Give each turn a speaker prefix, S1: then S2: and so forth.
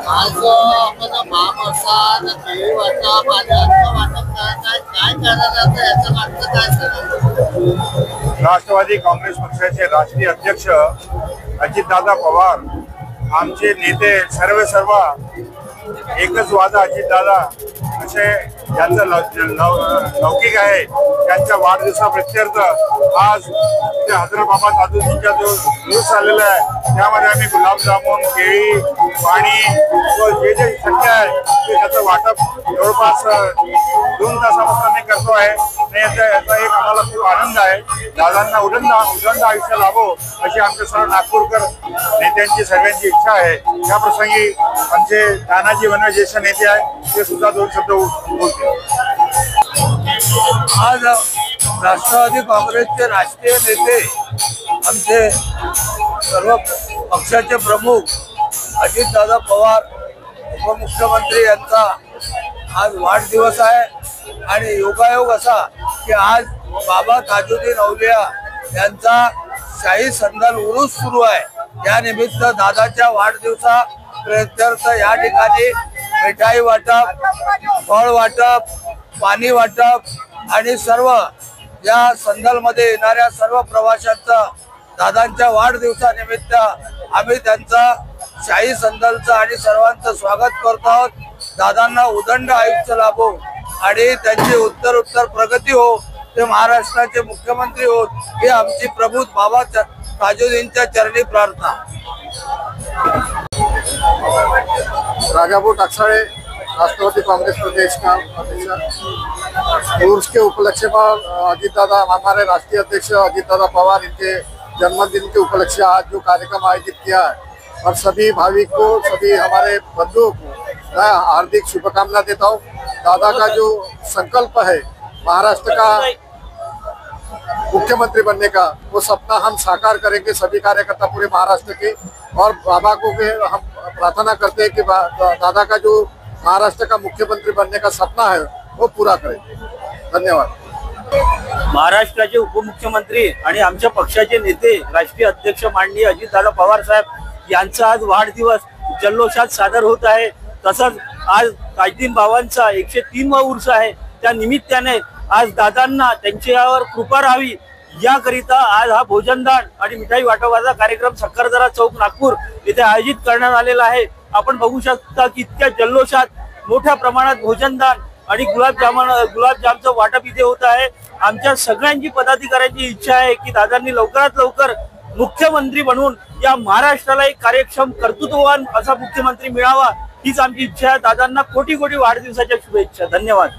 S1: आज आपण महाप्रसाद केळी वाटप पाण्याचं वाटप काय करणार आहे याचं मागचं काय सांगाल?
S2: राष्ट्रवादी काँग्रेस पक्षाचे राष्ट्रीय अध्यक्ष अजितदादा पवार, आमचे नेते सर्व एकच वादा अजितदादा असे यांचं लौकिक आहे। त्यांच्या वाढदिवसाप्रित्यर्थ आज ते हजरतबाबा ताजुद्दीनचा जो दिवस आलेला आहे त्यामध्ये आम्ही गुलाबजामुन, केळी, पाणी व जे शक्य आहे ते त्याचं वाटप जवळपास 2 तासापासून आम्ही करतो आहे आणि याचा एक आम्हाला खूप आनंद आहे। दादांना उदंड आयुष्य लाभो अशी आमच्या सर्व नागपूरकर नेत्यांची सर्वांची इच्छा आहे। या प्रसंगी आमचे तानाजी वनवे ज्येष्ठ नेते आहे ते सुद्धा 2 शब्द बोलतील।
S3: आज राष्ट्रवादी काँग्रेसचे राष्ट्रीय नेते आमचे सर्व पक्षाचे प्रमुख अजितदादा पवार उपमुख्यमंत्री यांचा आज वाढदिवस आहे आणि योगायोग असा की आज बाबा ताजुद्दीन औलिया यांचा शाही संदल उरूस सुरू आहे। या निमित्त दादाच्या वाढदिवसा प्रित्यर्थ या ठिकाणी मिठाई वाटप, फळ वाटप, पाणी वाटप आणि सर्व या संदलमध्ये येणाऱ्या सर्व प्रवाशांचा दादांच्या वाढदिवसानिमित्त आम्ही त्यांचा शाही संदलचं आणि सर्वांचं स्वागत करतो आहोत। दादांना उदंड आयुष्य लाभो आणि त्यांची उत्तर प्रगती हो, ते महाराष्ट्राचे मुख्यमंत्री होत ही आमची प्रभू बाबा ताजुद्दीनच्या चरणी प्रार्थना।
S4: राजाभाऊ टाकसाळे, राष्ट्रवादी कांग्रेस प्रदेश का अध्यक्ष। उर्स के उपलक्ष्य पर अजितदादा, हमारे राष्ट्रीय अध्यक्ष अजितदादा पवार, इनके जन्मदिन के उपलक्ष्य आज जो कार्यक्रम आयोजित किया है और सभी भाविक को, सभी हमारे बंधुओं को मैं हार्दिक शुभकामना देता हूँ। दादा का जो संकल्प है महाराष्ट्र का मुख्यमंत्री बनने का, वो सपना हम साकार करेंगे सभी कार्यकर्ता पूरे महाराष्ट्र के। और बाबा को भी हम प्रार्थना करते हैं कि दादा का जो महाराष्ट्र का मुख्यमंत्री बनने का सपना है वो पूरा करें। धन्यवाद।
S5: महाराष्ट्राचे उपमुख्यमंत्री आणि आमच्या पक्षाचे नेते राष्ट्रीय अध्यक्ष माननीय अजितदादा पवार साहेब यांचा आज वाढदिवस जल्लोषात सादर होत आहे। तसंच आज ताजुद्दीन बाबांचा 103वा उर्स आहे। त्या निमित्ताने आज दादांना त्यांच्यावर कृपा राहावी याकरिता आज हा भोजनदान आणि मिठाई वाटपाचा कार्यक्रम सक्करदरा चौक नागपूर येथे आयोजित करण्यात आलेला आहे। आपण बघू शकता की इतक्या जल्लोषात मोठ्या प्रमाणात भोजनदान आणि गुलाबजामचं वाटप इथे होत आहे। आमच्या सगळ्यांची पदाधिकाऱ्यांची इच्छा आहे की दादांनी लवकरात लवकर मुख्यमंत्री बनवून या महाराष्ट्राला एक कार्यक्षम कर्तृत्ववान असा मुख्यमंत्री मिळावा हीच आमची इच्छा आहे। दादांना कोटी वाढदिवसाच्या शुभेच्छा। धन्यवाद।